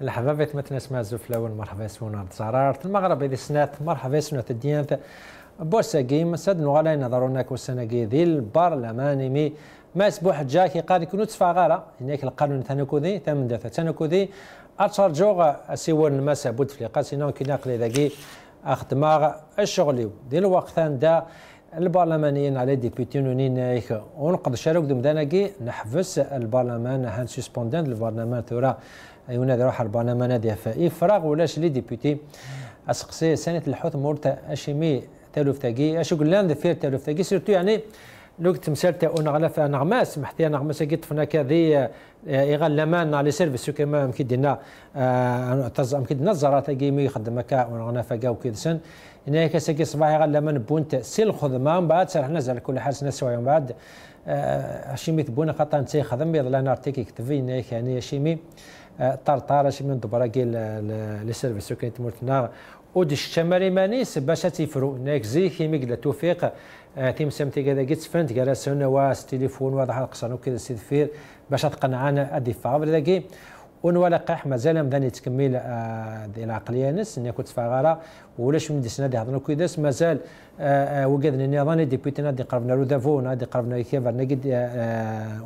الحبابة مثل اسماء الزفلاون مرحبا سونا زرارة المغرب هذه سنات مرحبا سونا الديانة بوساقيم سد نغالا نظرونا والسناقي ذي البرلمان مي ما اسبوع جاكي قال يكونوا تفاغارة هناك القانون تنكوذي ثمن داتا تنكوذي اتشار جوغ سيور المسا بود فليقا سينو كي ناقل ذاكي اخدماغ الشغلي ديال الوقت دا البرلمانيين على ديبيتيون نيك ونقد شارك دم دانكي نحبس البرلمان هان سسبوندان البرلمان ثورة يونادي روح البرلمان هذا فاي فراغ ولاش لي ديبيتي اسقسي سنه الحوت مورتا اشيمي تالوف تاكي اشو قلنا دفير تالوف تاكي سيرتو يعني لو تمثال تاع نغلف نغماس محتي نغماس كيت فنا كذي يغال لمان على سيرفيس كما مكيدنا مكيدنا الزرات كيمي يخدم هكا ونغنا فكا وكيدسن هناك ساكي صباح يغال لمان بونت سيل خدمه من بعد سرحنا زال كل حاجه نسوي من بعد شيمي تبونا خاطر نتي خدم يضل انا ارتيكي كتفي هناك يعني شيمي طرطاره شي من دبراكي لي سيرفيس كاين تمرتنا ودي الشمالي مانيس باش تيفرو هناك زي كيمي قال توفيق تيمسمتي كذا قلت فهمت جالسون واس تليفون واضح القصر وكذا سيد فير باش تقنعنا ادي فابر ذاكي ونولا قاح مازال مداني تكمل ديال العقليه نس اني كنت فغاره ولاش من ديسنا دي هضرنا كيداس مازال وقدنا نظام ديبيتي نادي قربنا لو دافو نادي قربنا كيف نقد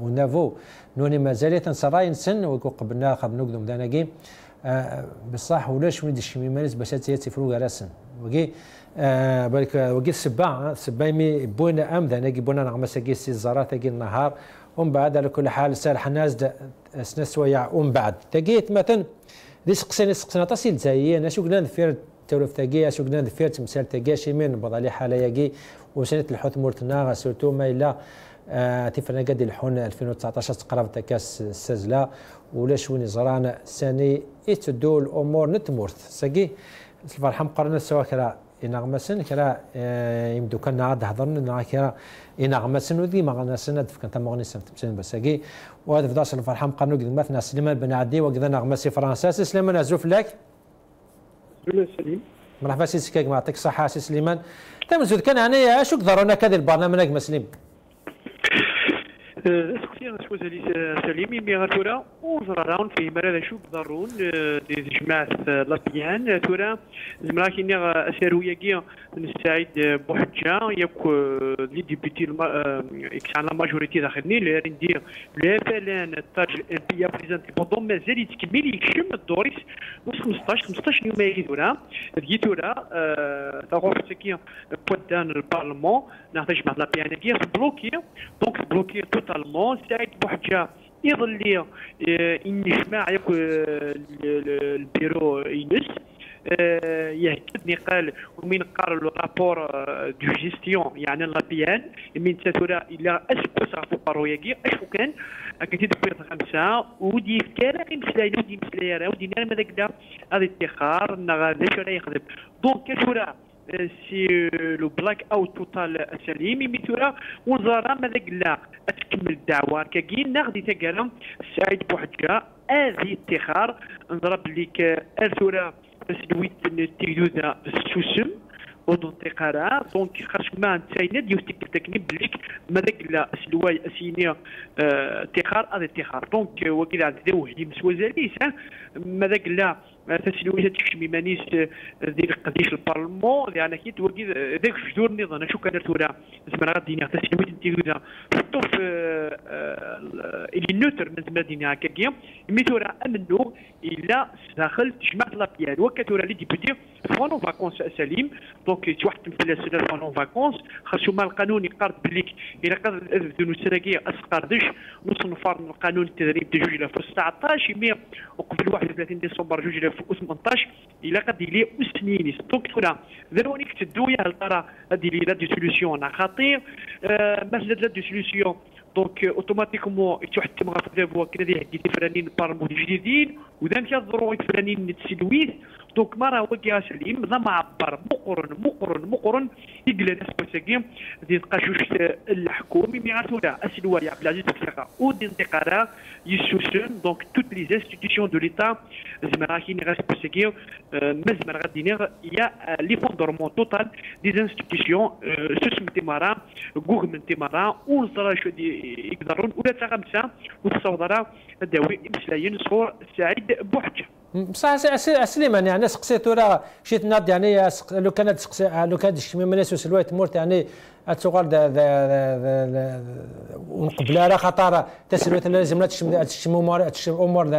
ونافو نوني مازال تنصراي نسن وقبلنا خدنا قدام داناكي بصح ولاش من دي الشمي مانيس باش تيفرو راسن وكي بالك وكي السباع مي بونا امدا نجي بونا نغمس كي سي الزرات كي النهار ومن بعد على كل حال سالح الناس سنا سوايع ومن بعد تاكيت مثلا دي سقسنا تصيل زي انا شو قلنا نفير تولف تاكي شو قلنا نفير تمثال تاكي شي من بضالي حاله ياكي وسنه الحوت مورتنا سورتو ما الا تيفرنا قد الحون 2019 تقرب تكاس السزله ولاش وين زرانا ثاني يتدو الامور نتمورث ساكي الفرحه مقارنه سوا كرا ينغمسن كرا يمدو كان عاد هضرنا كرا ينغمسن ودي ما غنسنا كانت مغني سمتين بساكي وهذا في داش الفرحه مقارنه قد مثلا سليمان بن عدي وكذا نغمسي فرنسا سليمان ازوف لك سليم مرحبا سي سكاك ما يعطيك الصحه سي سليمان تمزود كان يعني شو قدرونا كذا البرنامج مسلم سقسي سوزالي سليم مي غاتورا وزرارون في مرة شو ضرون دي جماعة لابيان تورا زمراكيني اسيرويا كي نستعيد بوحدجا ياك لي ديبيتي كان لا ماجوريتي داخلني لي ندير لا فلان التاج البيا بريزنتي بوندون مازال يتكمل يكشم الدوريس نص 15 يوم يجي تورا تورا تاغوف سكي بودان البارلمون نحتاج مع لابيان كي بلوكي دونك بلوكي توتالمون سعيد بوحدجا يظل لي ينجمع ياك البيرو ينس يهكدني قال ومن قال لو رابور دو جيستيون يعني لابيان من تاتورا الى اسكو صافو باروياكي اشكو كان كنتي دبيت خمسه ودي كان مسلاي ودي مسلاي ودي نار ماذاك دا هذا الادخار هذا شو راه يخدم دونك كتورا سي لو بلاك اوت توتال سليم ميتورا وزاره ماذا لا تكمل الدعوه كاين ناخذ تاكرا سعيد بوحدجا هذه ادخار نضرب لك الثوره سلويت التيودا السوسم ودون تقارا دونك خاصك ما نتاينا ديوستيك تكنيب بليك ماذاك لا سلواي اسينيا تخار هذا التخار دونك وكيل عندي وحدي مسوازاليس ماذاك لا تسلويات تكشمي مانيس ديال قديش البارلمون لان كيت وكيل ذاك الجدور نظام شو كان تورا زعما غادي تسلويات التيودا حطو في اللي نوتر من المدينه هكاكيا ميتورا منو الا داخل جماعه لابيان وكتورا لي ديبوتي فونو فاكونس سليم دونك واحد تمثل سنه فونو فاكونس خاصو ما القانون يقارد بليك الى قاد ذو سراكيه اسقاردش نص نفار من القانون التدريب ديال 2019 يمي وقبل 31 ديسمبر 2018 الى قد لي سنين دونك تكون ذرونيك تدويا ترى هذه لي لا دي سوليسيون خطير مثلا لا دي سوليسيون دونك اوتوماتيكمون تحتم غا فدافوا كذا دي حكيتي فلانين البارلمون الجديدين وذا كيضروا فلانين التسلويث دونك ما راه وكي سليم ذا معبر مقرن يقل ناس بوساكي دي القاشوش الحكومي مي غاتولا اسلوايا عبد العزيز بوساكا ودي انتقالا يسوسون دونك توت لي انستيتيوشن دو ليتا زعما كاين غاس بوساكي مازال غادي يا لي فوندورمون توتال دي انستيتيوشن سوسم تيمارا غوغمن تيمارا ونصرا شو يقدرون ولا تا خمسه وتصورها الدواوي مسلايين صور سعيد بوحدجا بصح سليمان يعني سقسيت راه شي تناض يعني لو كانت تسقسي لو كانت شي من الناس وسلوات مورت يعني تشغل ونقبل راه خطر تسلوات لازم تشم امور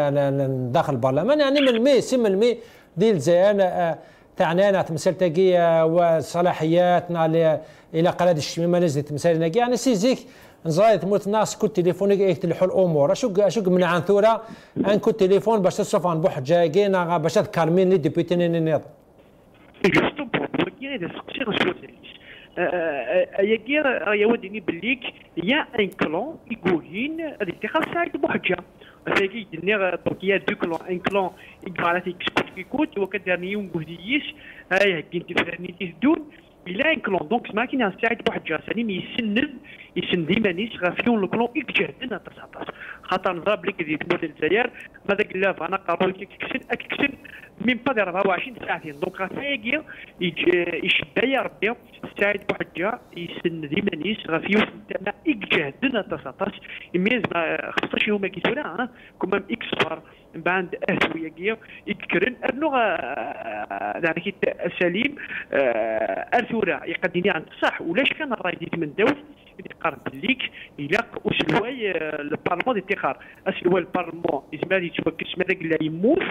داخل البرلمان يعني من المي سي من المي ديال الجزائر تاعنا انا تمثل تاكي وصلاحياتنا الى قراد الشميمه لازم تمثل يعني سي زيك نزايد تموت الناس كنت تليفونك يتلحوا الامور اشوك من عن ثوره ان كنت تليفون باش تصرف عن بوحد جايين باش تكالمين لي ديبيتين نيض جوستو بور هذا سقسي غسوت يا وديني بليك يا ان كلون يقولين هذه اتخاذ سعيد بوحجه هذاكي دنيا دونك يا دو كلون ان كلون يقال لك كيكوت وكدرني يوم قهديش هاي كنت فراني تدون الى ان كلون دونك ما كاين سعيد بوحجه ثاني يسند ديما غافيون الكلون يجهدنا 19 خاطر نضرب لك دي تموت الجزائر ماذاك لا انا قارون كيكسن من بعد 24 ساعتين دونك غافيا يشبع يا ربي سعيد بوحجه يسند ديما غافيون تاعنا يجهدنا 19 يميز 15 يوم كيسولا كما اكسفار من بعد اسويه كيا يكرن ابنو يعني سليم الثوره يقدني عن صح ولاش كان الراي ديك من داوود يقارب ليك الى وسلواي البارلمون الاتخار اسلواي البارلمون يزمالي يتوكس ماذاك لا يموت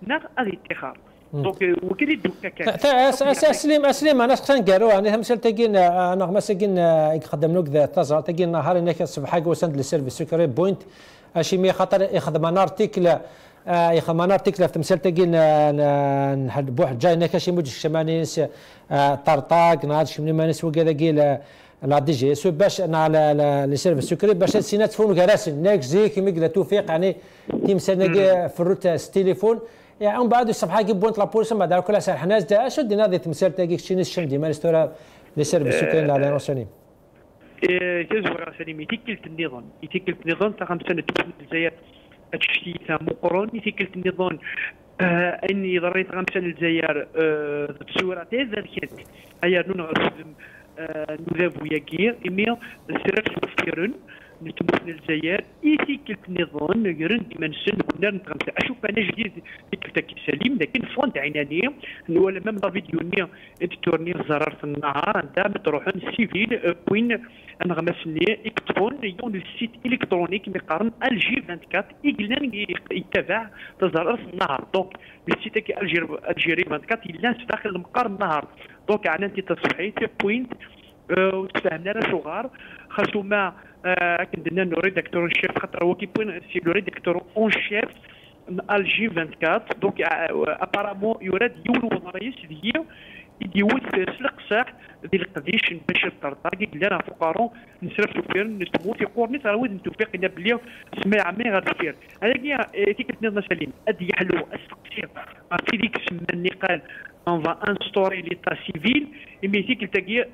ناغ الاتخار دونك وكيل الدوكا كان اسلم انا خصنا نقالوا يعني مثلا تاكين انا مساكين يخدم لك ذا تزار تاكين نهار انك الصبح وسند للسيرفيس سيكوري بوينت اشي مي خاطر يخدم انا ارتيكل يخدم انا ارتيكل في مثال تاكين نحد بواحد جاي هناك شي موج الشمانيس طرطاق نهار شي من مانيس وكذا كيل لا دي جي سو باش انا لي سيرفيس سيكوري باش سينات فون كراسن ناك زي كيما قال توفيق يعني تيمسنا في الروت التليفون يعني من بعد الصباح كي بونت لابوليس من بعد كل ساعه حناس دا شو دينا هذه تمثال تاكي شي ناس شندي ما نستورا لي سيرفيس سيكوري على راسني تزور سليم يتكلت النظام تاع 5 سنه الجزائر هادشي تاع مقرون يتكلت النظام اني ضريت 5 سنه الجزائر بصوره ذلك هيا نون نذهب ياكير إمي سيرات وفيرن نتموت الجزائر يتكلت النظام يرن ديما نسن كنا نتغمس اشوف انا جديد ديك تاكي سليم لكن فونت عيناني ولا ميم لا فيديو ني تورني الزرار في النهار عندها تروحون سيفيل بوين انغمسني يكتبون يون السيت الكترونيك مقارن الجي 24 يقلن يتبع تزرار في النهار دونك السيت كي الجيري 24 يلا داخل المقار النهار دونك انا انت تصحيت بوينت وتفاهمنا لا شغار خاصو ما كندنا لو ريداكتور شيف خاطر هو كيبوين سي لو ريداكتور اون شيف الجي 24 دونك ابارامون يراد يولو رئيس ديال يديوت سلق ساح ديال القديش باش الطرطاقي قال لنا فقراء نسرف الفير نتموت يقورني ترى ود نتوفيق لنا بلي سمع عمي غير الفير هذاك تيكت نظام سليم ادي يحلو استقصير في ديك سما النقال on va instaurer l'état civil mais تيك تاكي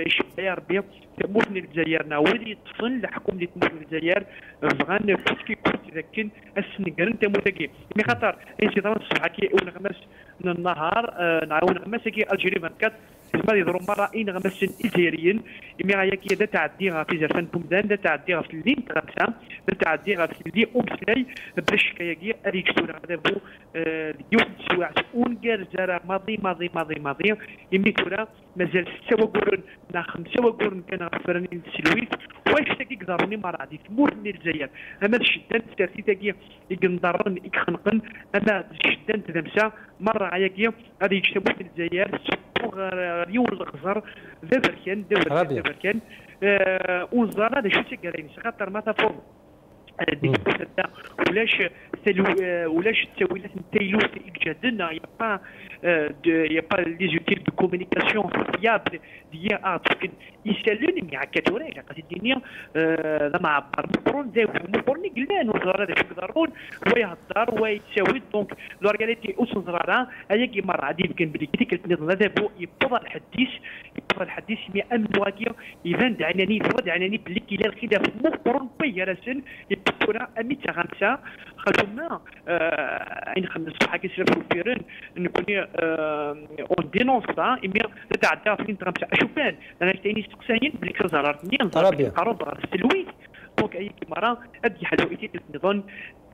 شبا ربي تموت الجزائر ولي يتصل لحكم اللي تموت الجزائر فغان كي كنت ذاك السنكرن تموت تاكي مي خاطر انت ضرب الصباح كي ونغمس النهار نعاون نغمس كي الجيري 24 زعما يضرب مره غمس الجزائريين مي غايا كي دا تعدي في زرفان بومدان دا تعدي في اللين تغمسا دا تعدي في اللي اوبسلاي باش كياكي ادي كسونا هذا بو يوم سواع ونقال زرا ماضي يمي تورا مازال 6 وقرن نا 5 وقرن كان غفراني السلويت واش تاكي قدروني ما غادي تموت من الجزائر اما الشدان تارتي تاكي يقندرن يخنقن اما الشدان تدمسا مره غايا غادي يجتمعوا في الجزائر ريون الغزر ذا بركان ونزار هذا شو تقالين خاطر ما تفهم ولاش التاويلات نتايلوت يجهدنا يا با لي زوتيل دو كومونيكاسيون فيابل ديال باسكو يسالوني مع كاتوري قد الدنيا زعما عبر مقرون مقروني قلنا نزار هذا شو يقدرون ويهضر ويتساوي دونك لورغاليتي اوسنزرارا هي كي مره عادي كان بلي ديك النظام هذا بو يبطل الحديث مي امن واقيا يبان دعناني بلي كاين الخلاف مقرون بيرسن يبطلنا امي تغمسا خاطرنا عين خمس صباح كيسير في الفيرن نكون اون دينونس سا ايمي تتعدى فين تغمسا اشوفان انا كاين استقساين بلي كزرارتني نضرب القرض على السلويت دونك اي مره ادي حلو ايتي النظام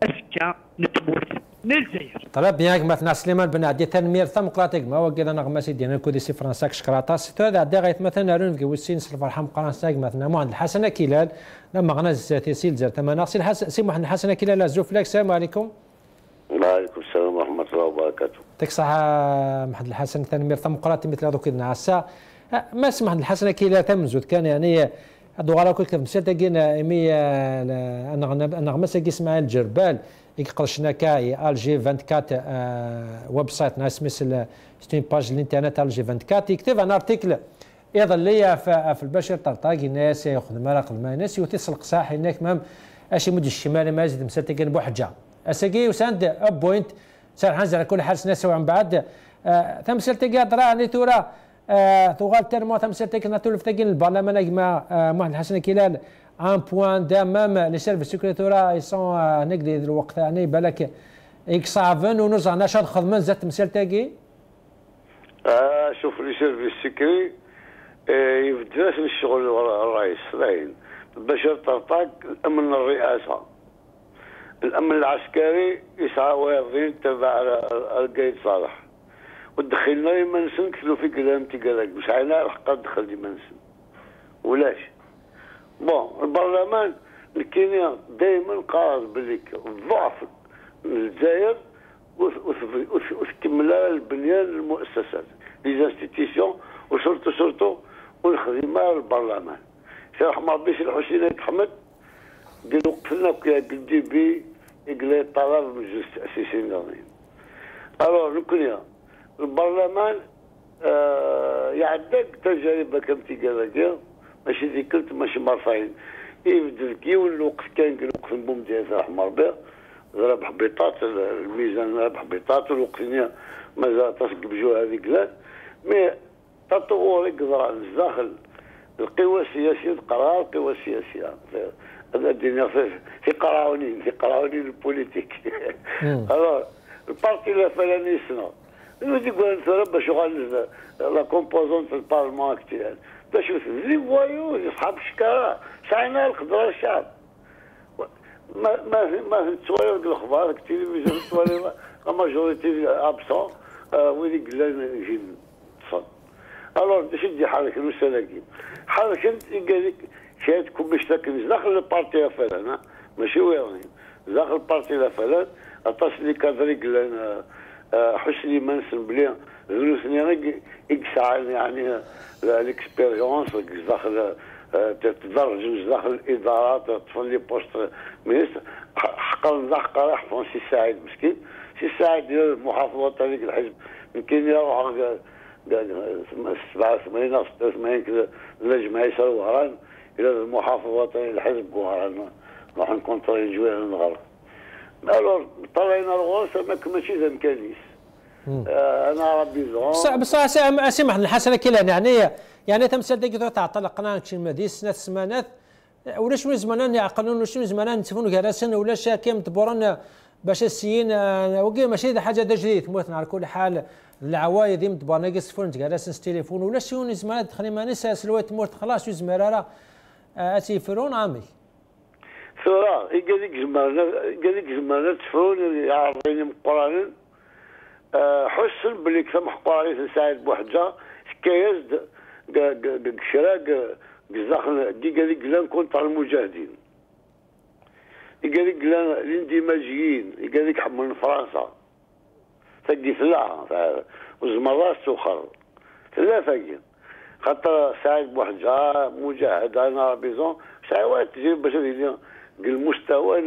اذكى نتموت الجزائر. طلب بيانك مثلا سليمان بن عدي تنمير ثمقراطيك ما وقد انا غماسي ديالنا كودي سي فرنسا شكراطاس هذا عدي غيت مثلا رون في وسين الفرحه مقرانساك مثلا مو عند الحسنه كيلال لما غنز تيسيل زر ثمانه سي محمد الحسنه كيلال زوف لك السلام عليكم. وعليكم السلام ورحمه الله وبركاته. يعطيك الصحه محمد الحسن تنمير ثمقراطي مثل هذوك النعاسه ما سمح الحسنه كيلال تمزود كان يعني هذو غالا كل كلمه سالتاكينا ايمي انا غماسه اسماعيل الجربال يقرشنا كاي الجي 24 ويب سايت ناس مثل ستين باج الانترنت الجي 24 يكتب ان ارتيكل ايضا ليا في البشر طرطاقي ناس ياخذ مرق الماء ناس يتسلق صاحي هناك مام اشي مد الشمالي ما زيد مساتكين بوحجه اساكي وساند اب بوينت سار حنزل على كل حارس ناس وعن بعد تمثل تلقى درا اللي تورا تغال ترمو تمثل تلقى تولف تلقى البرلمان مع محمد الحسن كيلال ان بوان دامام لي سيرفيس سيكوريتورا يسون نقدي الوقت يعني بالك اكسافن ونرجع نشاط خدمه زات تمثال تاقي شوف لي سيرفيس سيكري يبداش من الشغل الرئيس باين بشار طرطاق الامن الرئاسه الامن العسكري يسعى واقفين تبع القايد صالح ودخلنا يمنسن كثلو في كلامتي قالك مش عينا الحق دخل يمنسن ولاش بون البرلمان الكينيا دائما قال بليك ضعف الجزائر وتكملها البنيان المؤسسات لي انستيتيسيون وسورتو والخدمه البرلمان شيخ ربي الحسين احمد قال وقفنا قال بي يقول طلب من جوج تاسيسيين اخرين الوغ نكونيا البرلمان يعدك تجارب كمتي قال ماشي ذكرت ماشي مرفعين يبدل كي والوقت كان الوقت البوم ديال احمر بها ربح بيطات الميزان ربح بيطات والوقت مازال تصق بجوه هذيك لا مي تطور يقدر داخل القوى السياسيه القرار القوى السياسيه الدنيا في قراونين البوليتيك الوغ البارتي لا فلاني سنه يقول انت باش يغلز لا كومبوزونت البارلمان اكتيال باش لي فوايو اصحاب الشكاره سعينا الخضره الشعب ما تصوير الاخبار التلفزيون تصوير لا ماجوريتي ابسون وين قلنا يجي تصل الوغ شدي حالك المسالاكين حالك انت قال لك شهادكم باش تاكل داخل البارتي فلان ماشي وين داخل البارتي لا فلان اتصل لي كادري قال حسني منسن بلي غلوثني يقسع يعني الاكسبيريونس داخل تدرج داخل الادارات تفن لي بوست مينيستر حقا راح فون سي سعيد مسكين سي سعيد ديال المحافظات هذيك الحزب يمكن يروح 87 او 86 كذا الجمعيه يسال وهران الى المحافظات الحزب وهران راح نكونطري جويه الغرب الوغ طلعنا الغوصه ماشي ذا مكانيس انا ربي زون بصح سي محمد الحسن كيلان يعني تمثل دقيقه تعطل قناه شي مديس سنه سمانات ولا شنو زمانان يعقلون ولا شنو زمانان نتفونوا كراسن ولا شاكيم تبورن باش السيين وكي ماشي حاجه جديد موتنا على كل حال العوايد ديم تبورن ناقص فون كراسن تليفون ولا شنو زمانات تخلي ما نسى سلوات موت خلاص زمراره اسيفرون عامي ثورة قال لك زمانات تفرون يعرضين مقرانين حسن بلي كثم حقاري سعيد بوحده حكايات شراك داخل دي قال لك لا نكون تاع المجاهدين قال لك لا الاندماجيين قال لك من فرنسا تدي فلاحه وزمرات سخر ثلاثه خاطر سعيد بوحده مجاهد انا بيزون ساعات تجي باش المستوى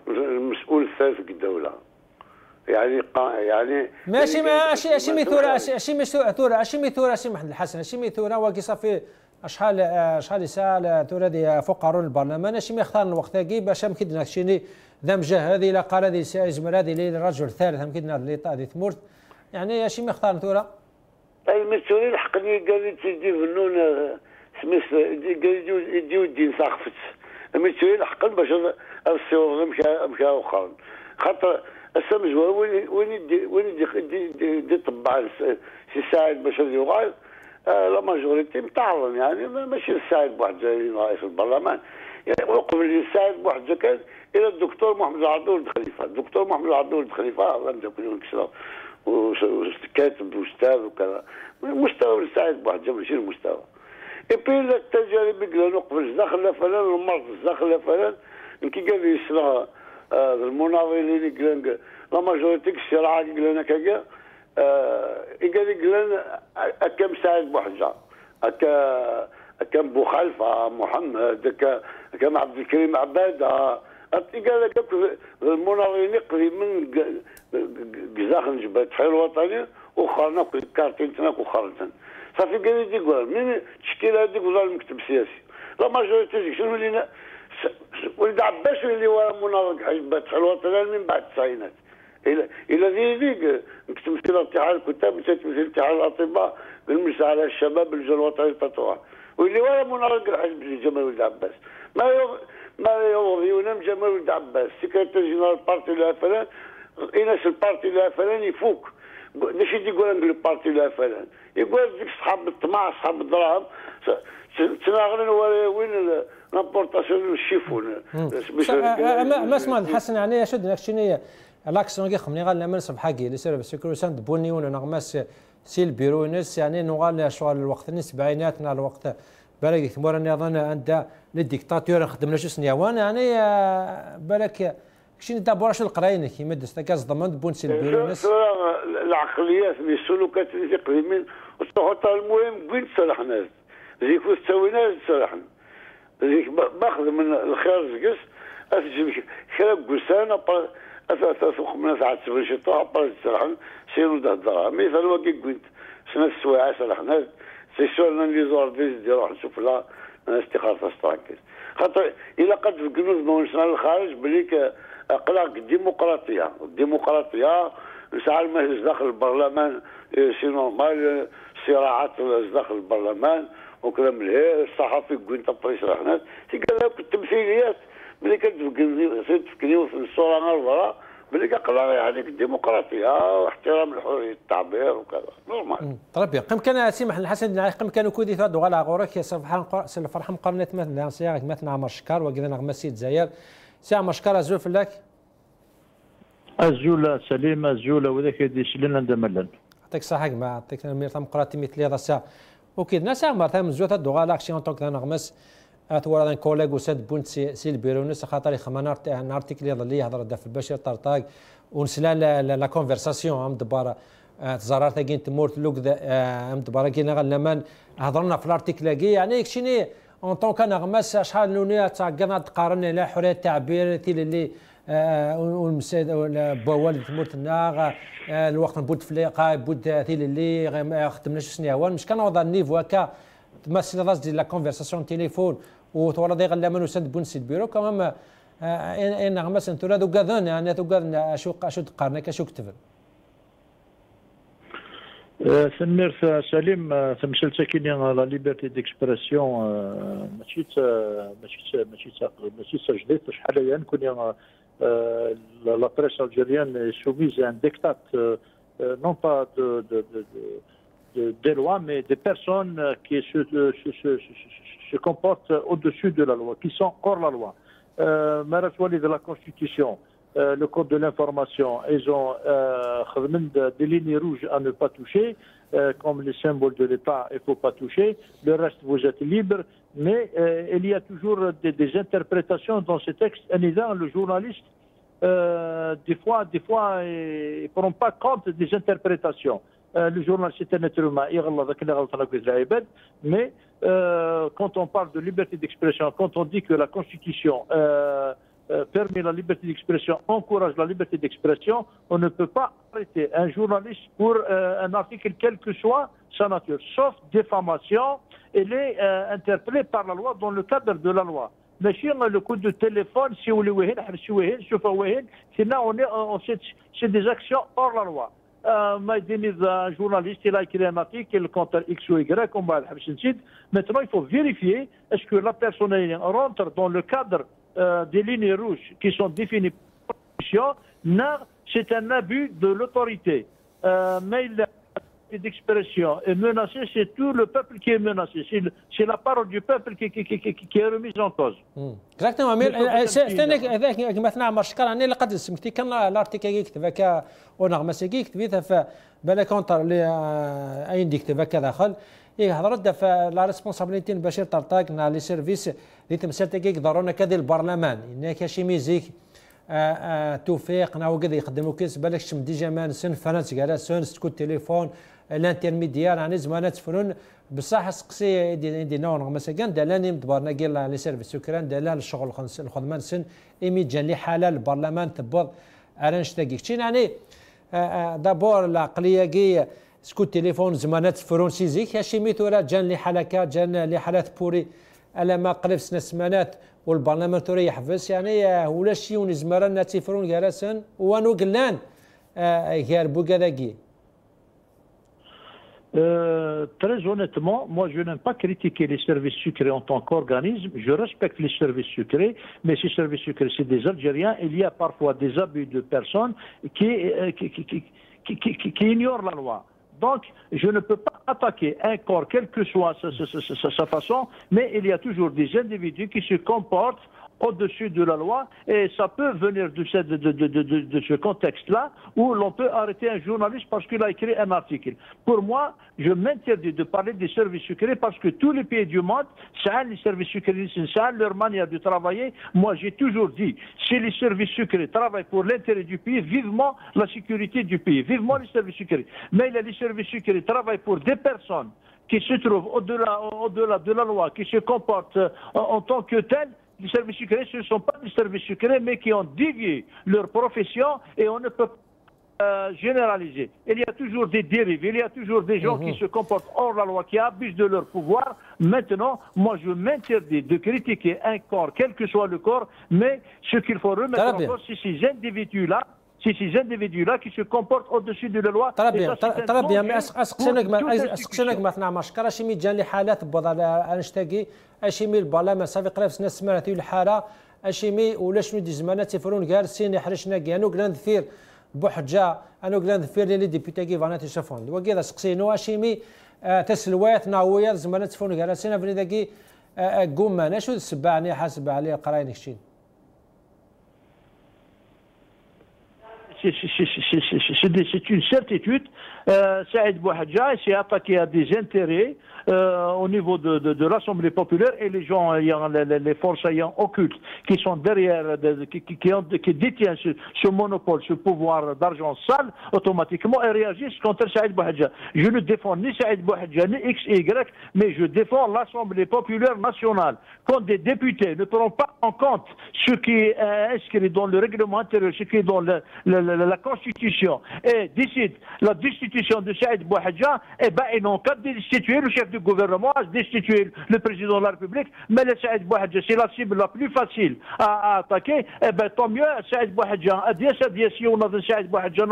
المسؤول الثالث في الدوله يعني ماشي ماشي ميثورة اشي ميثورة سي محمد الحسن اشي ميثورة واقي صافي شحال ساعه ثورة دي فوق قانون البرلمان اشي ما يختار الوقت كي باش يمكن شيني دمجه هذه لا قال هذه زمر هذه للرجل الثالث يمكن اللي طادي ثمرت يعني اشي ما يختار ثورة المسؤولين حقني قال لي تجي فنون سميث قال يديو الدين ساقفت المسؤولين حقا باش الصور مشى اخرى خاطر السمج وين دي طبع سي سعيد باش يوقع لا ماجوريتي متعرض يعني ماشي السعيد بواحد رئيس البرلمان يعني قبل يساعد بواحد كان الى الدكتور محمد العبد ولد خليفه. الدكتور محمد العبد ولد خليفه الله يكون كسره وكاتب واستاذ وكذا، مستوى يساعد بواحد ماشي المستوى. ايبي التجارب قالوا قبل داخل فلان المرض داخل فلان كي قال لي يسرى المناضلين قال لا ماجوريتي الشرعه قال لنا كاكا قال لنا هكا مساعد بوحده هكا كان بو خلفه محمد كان عبد الكريم عباده قال لك المناضلين يقضي من قزاخ جبهه التحرير الوطني وخرنا كارتين تناك وخرجنا صافي قال لي يقول من التشكيله هذيك وزاره المكتب السياسي لا ماجوريتي شنو اللي ولد عباس اللي هو مناضل جبهه التحرير الوطني من بعد التسعينات الى ذيك تمثيل اتحاد الكتاب تمثيل اتحاد الاطباء بالمجلس على الشباب اللجنه الوطنيه للتطوع واللي هو مناضل حزب جمال ولد عباس ما يوضيون جمال ولد عباس سكرتير جنرال بارتي لا فلان إناس البارتي لا فلان يفوق ماشي يقول نقول البارتي لا فلان يقول ديك صحاب الطمع صحاب الدراهم تناغلن وين لابورتاسيون الشيفون ما اسمع حسن يعني شد نكشنيه لاكسيون كي خمني غال نمر صبح حقي اللي سير بسكرو ساند بوني ولا نغمس سي البيرو ناس يعني نغال شغل الوقت السبعيناتنا الوقت بالك ثمور اني اظن عند الديكتاتور خدمنا شو سنيوان يعني بالك كشي دابا واش القراين كيما دست كاز ضمن بونسي البيرو ناس العقليات السلوكات اللي تقريبا وتحط المهم وين تصلحنا زيك سوينا تصلحنا زيك باخذ من الخير زقس اتجيب كرا قسانه أثاث من ساعات سبع شطوها بارز سرحن سيرو ده الدراهم مثلا وكي قلت سنة السواعة سرحنا سيسولنا اللي زور دي روح نشوف لها استخارة استراكز خاطر إلا قد في الجنود مونسنا الخارج بليك أقلاق الديمقراطية ساعة المجلس داخل البرلمان سي نورمال صراعات داخل البرلمان وكلام الهي الصحفي قلت بريس رحنات قال لك التمثيليات ملي كتفكري في الصوره نظره ملي كنقرا يعني الديمقراطيه واحترام الحريه التعبير وكذا نورمال. طيب قم كان سمح الحسن قم كانوا كودي ثاد وغلا غورك يا فرحه مقارنه مثلا سياق مثلا عمر شكار وكذا نغمه سيد زاير سي عمر شكار ازول فلاك ازول سليم ازول وذاك يديش لنا ندملن يعطيك الصحه ما يعطيك المير مقراتي مثل هذا الساعه وكذا ناس عمر ثام زوت دوغالا اكسيون طوك نغمس اتورا ان كوليغ وساد بونت سي البيرونس خاطر خمانار ان ارتيكل اللي يهضر في البشير طرطاق ونسلا لا كونفرساسيون ام دبارا تزرار تاكين تمورت لوك ام دبارا كينا غلمان هضرنا في الارتيكل يعني كشيني اون طون كان غمس شحال لونيا تاقنا تقارن لا حريه التعبير تيل اللي والمساد بوال تمورت الناغ الوقت بود فليقه بود تيل اللي خدمناش سنيوان مش كان وضع النيفو هكا تمثل راس ديال لا كونفرساسيون تليفون وتورا دي غلا منو سد بونسي البيرو كمان ان غمس انتو لا دوكاذن يعني دوكاذن اشو تقارن كاشو كتب سمير سليم تمثل ساكنين لا ليبرتي ديكسبرسيون ماشي سجلت شحال يعني كون لا بريس الجيريان سوميز ان ديكتات نون با des lois, mais des personnes qui se comportent au-dessus de la loi, qui sont hors la loi. De la Constitution, le Code de l'information, ils ont des lignes rouges à ne pas toucher, comme les symboles de l'État, il ne faut pas toucher. Le reste, vous êtes libre, mais il y a toujours des interprétations dans ces textes. Et le journaliste, des fois, il ne prend pas compte des interprétations. Le journal c'est un être humain, mais quand on parle de liberté d'expression, quand on dit que la Constitution permet la liberté d'expression, encourage la liberté d'expression, on ne peut pas arrêter un journaliste pour un article quelle que soit sa nature, sauf diffamation, elle est interpellée par la loi dans le cadre de la loi. Mais si le coup de téléphone, si on c'est des actions hors la loi. Un journaliste, il a écrit un article contre X ou Y, on va le maintenant, il faut vérifier est-ce que la personne rentre dans le cadre des lignes rouges qui sont définies par la Constitution. Non, c'est un abus de l'autorité. Mais liberté d'expression est menacée, c'est tout le peuple qui est menacé. C'est la parole du peuple qui est remise en cause. Exactement. هذاك مثلا عمر شكر أنا اللي قد سمكتي كان الارتيكل يكتب هكا ونغمة سكي كتبت فبلا كونتر اللي أين يكتب هكا داخل هضرت فلا ريسبونسابيلتي بشير طرطاق نا لي سيرفيس اللي تمثل تكيك ضرونا كذا البرلمان إنك شي ميزيك توفيق ناو كذا يخدموا كيس بالك شم ديجا مان سن فرنسا قال سن سكو تليفون الانترميديار يعني زمانات فرون بصح سقسي دي نور مثلا دالاني مدبرنا قال لي سيرفيس سكران دالان الشغل الخدمه سن ايمي جا لي حاله البرلمان تبوض ارانش تاكيك يعني دابور العقليه كي سكو تليفون زمانات فرنسي زيك هاشي ميتورا جان لي حلقات جان لي حالات بوري على ما قريب سنة سمانات والبرلمان توري يحفز يعني ولا شي ونزمرا ناتيفرون جالسن وانو قلان غير بوكاداكي. Très honnêtement, moi je n'aime pas critiquer les services sucrés en tant qu'organisme. Je respecte les services sucrés, mais ces services sucrés, c'est des Algériens. Il y a parfois des abus de personnes qui ignorent la loi. Donc, je ne peux pas attaquer un corps, quelle que soit sa façon, mais il y a toujours des individus qui se comportent au-dessus de la loi, et ça peut venir de ce contexte-là où l'on peut arrêter un journaliste parce qu'il a écrit un article. Pour moi, je m'interdis de parler des services secrets parce que tous les pays du monde, ça les services secrets, ça leur manière de travailler. Moi, j'ai toujours dit, si les services secrets travaillent pour l'intérêt du pays, vivement la sécurité du pays, vivement les services secrets. Mais les services secrets travaillent pour des personnes qui se trouvent au-delà de la loi, qui se comportent en tant que telles. Les services secrets, ce ne sont pas des services secrets, mais qui ont dévié leur profession et on ne peut pas généraliser. Il y a toujours des dérives, il y a toujours des gens qui se comportent hors la loi, qui abusent de leur pouvoir. Maintenant, moi, je m'interdis de critiquer un corps, quel que soit le corps, mais ce qu'il faut remettre en cause, c'est ces individus-là. C'est ces individus-là qui se comportent au-dessus de la loi. Très bien, mais أسقسنك مثلا مشكلة شيمي جان لي حالات بوضع أنشتاقي أشيمي البرلمان سابق رأس ناس سمرتي الحالة أشيمي ولا شنو دي زمانات يفرون قال سيني حرشنا أنو قلنا ذفير بوحجة أنو قلنا ذفير لي ديبيوتاكي فاناتي شافون وكذا سقسينو أشيمي تسلوات ناوية زمانات يفرون قال سينا فريدا كي قوما شو السبعني حاسب عليه قراين كشين. C'est une certitude. Saïd Bouhadja s'est attaqué à des intérêts au niveau de l'Assemblée populaire et les gens, les forces ayant occultes qui sont derrière, qui détiennent ce monopole, ce pouvoir d'argent sale, automatiquement ils réagissent contre Saïd Bouhadja. Je ne défends ni Saïd Bouhadja ni X, Y, mais je défends l'Assemblée populaire nationale. Quand des députés ne prennent pas en compte ce qui est inscrit dans le règlement intérieur, ce qui est dans la Constitution, et décident la destitution de Saïd Bouhadja, eh ben ils n'ont qu'à destituer le chef du gouvernement, à destituer le président de la République. Mais le Saïd Bouhadja, c'est la cible la plus facile à attaquer. Eh ben tant mieux, Saïd Bouhadja, Saïd Bouhadja,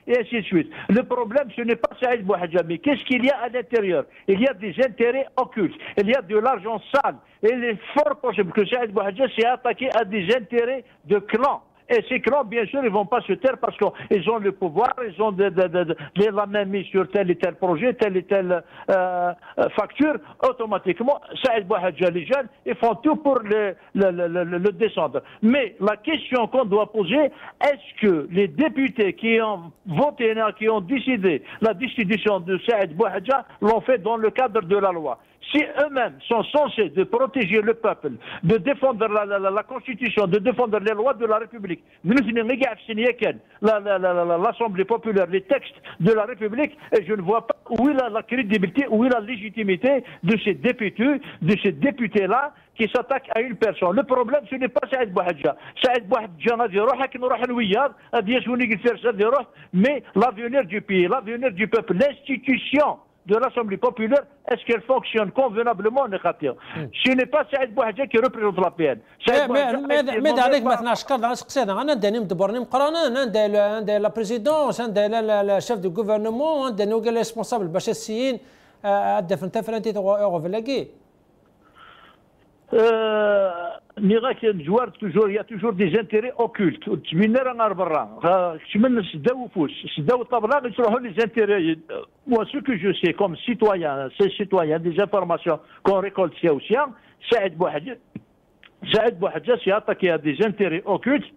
et ainsi de suite. Le problème, ce n'est pas Saïd Bouhadja, mais qu'est-ce qu'il y a à l'intérieur? Il y a des intérêts occultes, il y a de l'argent sale. Et il est fort possible que Saïd Bouhadja s'est attaqué à des intérêts de clans. Et ces clans, bien sûr, ils ne vont pas se taire parce qu'ils ont le pouvoir, ils ont la main mise sur tel et tel projet, telle et telle facture. Automatiquement, Saïd Bouhadja, les jeunes, ils font tout pour le descendre. Mais la question qu'on doit poser, est-ce que les députés qui ont voté, qui ont décidé la destitution de Saïd Bouhadja l'ont fait dans le cadre de la loi? Si eux-mêmes sont censés de protéger le peuple, de défendre la Constitution, de défendre les lois de la République, l'Assemblée populaire, les textes de la République, et je ne vois pas où est la crédibilité, où est la légitimité de ces députés-là qui s'attaquent à une personne. Le problème, ce n'est pas Saïd Bouhadja. Saïd Bouhadja, mais l'avenir du pays, l'avenir du peuple, l'institution de l'Assemblée populaire, est-ce qu'elle fonctionne convenablement? Ce n'est pas Saïd Bouhadja qui représente la PN. Mais عليك مثلا شكر على سقسينا انا داني مدبرني مقرانا انا لا بريزيدونس انا الشيف دو غوفرنمون انا قال ريسبونسابل باش السيين ادفن تفرنتي اوغفلاكي نيغاك الجوار توجور il y a toujours des intérêts occultes تبين راه برا كشمن سداو فوس سداو الطبله يروحوا لي زانتيري moi ce que je sais comme citoyen ces citoyens des informations qu'on récolte سياسيا سعد بوحدجه سيعطيك des intérêts occultes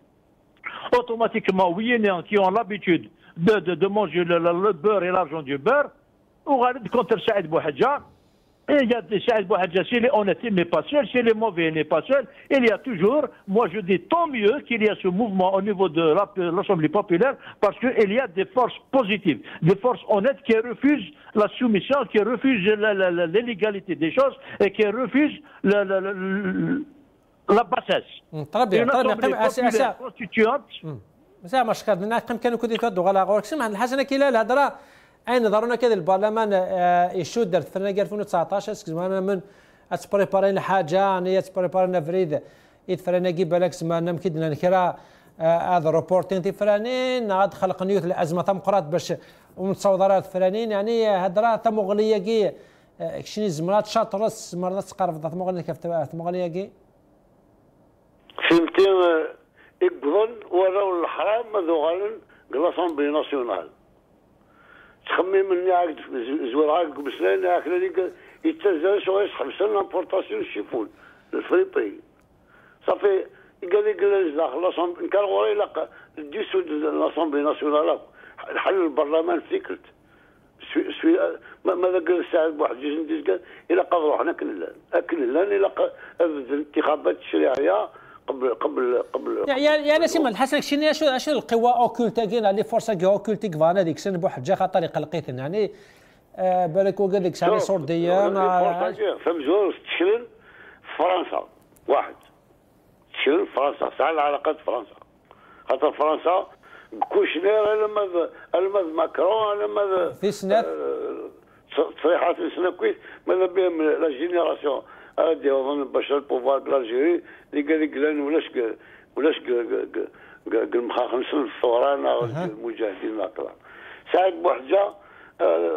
automatiquement oui qui ont l'habitude de manger le beurre et l'argent du beurre وغادي contre سعد بوحدجه. Et il y a des Saïd Bouhadja, si il est honnête, il n'est pas seul, si il est mauvais, il n'est pas seul. Il y a toujours, moi je dis tant mieux qu'il y a ce mouvement au niveau de l'Assemblée populaire, parce qu'il y a des forces positives, des forces honnêtes qui refusent la soumission, qui refusent l'illégalité des choses et qui refusent la bassesse. Très bien, très bien. Constituante. زعما مشكل كانوا كودي تودوا على غورك سمح الحسنه كلا الهضره اين نظرنا كذا البرلمان يشود درت في 2019 زعما من اتبريبارين حاجه يعني اتبريبارين فريد يتفرنا كي بالك زعما مكيدنا نكرا هذا روبورتين تفرانين عاد خلق نيوت الازمه تم قرات باش ومتصورات فرانين يعني هضره تم مغليه كي كشني زمرات شاطرس مرات تقرب مغليه كيف مغليه كي فهمتي يقولون وراو الحرام مذوغالن لاسامبلي ناسيونال تخمم مني عاقد زوار عاقد بسنان عاقد هذيك يتزال شو يسحب سنه لامبورطاسيون الشيفون الفري بي صافي قال لي قال داخل لاسامبلي كان غوري لا ديسو لاسامبلي ناسيونال حل البرلمان سيكرت ماذا قال سعد بواحد جوج ندير قال الى قدروا حنا كنلان الى الانتخابات التشريعيه قبل يعني سيما الحسن شنو شنو القوى اوكولتا كاين لي فورسا اوكولتيك فانا ديك سن بواحد خاطر يقلقيت يعني بالك وقال لك سامي سورديه فمزور تشرين فرنسا واحد تشرين فرنسا ساعه العلاقات فرنسا خاطر فرنسا كوشنير لما ماكرون لما في سنات تصريحات سنه كويس ماذا بهم لا جينيراسيون هادي اظن باشا البوفوار بالجيري اللي قال لك لان ولاش المخاخنسن الثوران المجاهدين هكذا سعد بوحدجه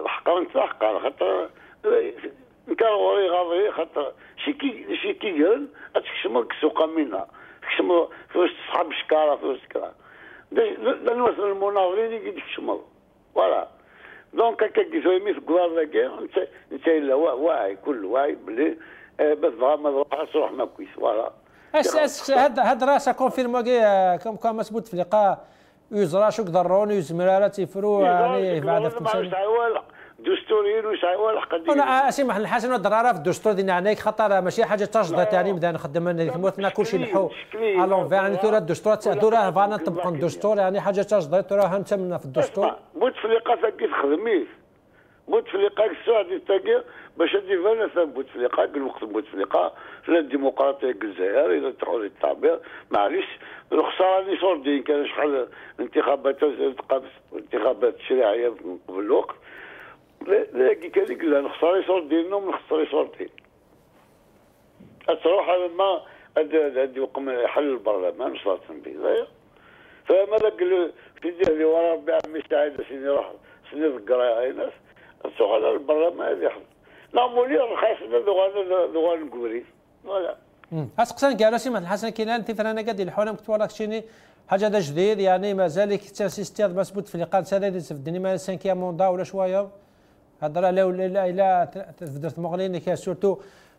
حقا نتحقق خاطر كان غوري غاضي خاطر شي كي قال تكشموا السوق منها تكشموا فوسط صحاب شكاره فوسط كذا مثلا المناظرين يكشموا فوالا دونك هكا كيسوي في كوار ذاك انت الا واعي كل واعي بلي بس ما نروحش روحنا كويس فوالا هاد راسا كونفيرمو كم مسبوط في لقاء يزرا شو ضروني يزمرارات تيفرو يعني بعد في دستوريين ويسعوا الحق انا اسمح الحسن والضراره في الدستور ديالنا عليك خاطر ماشي حاجه تجدت يعني بدا نخدم ثموتنا كلشي نحو الون يعني ترى الدستور تاع فانا نطبق الدستور يعني حاجه تجدت راه انت في الدستور بوتفليقه كيف خدميه بوتفليقه السعودي تاكي باش تجي فانا بوتفليقه الوقت بوتفليقه في الديمقراطيه الجزائر اذا تحول التعبير معليش الخساره اللي صور دين كان شحال انتخابات تشريعيه قبل الوقت لا كذلك لا نخسر يصور دينهم نخسر يصور دين تروح لما هذه وقم حل البرلمان صارت به فماذا قال في اللي ورا ربي عمي سعيد سيدي روح سيدي القرايه هاي ناس تروح على البرلمان هذه لا مولي رخيص دوغان نقولي ولا اسقسان قالوا سي الحسن كيلان تيفرانا قد الحونا كتوراك شيني حاجه هذا جديد يعني مازال تاسيستياد مسبوط في لقاء سادة في الدنيا 5 موندا ولا شويه هضره لا درت مغلين كي سورتو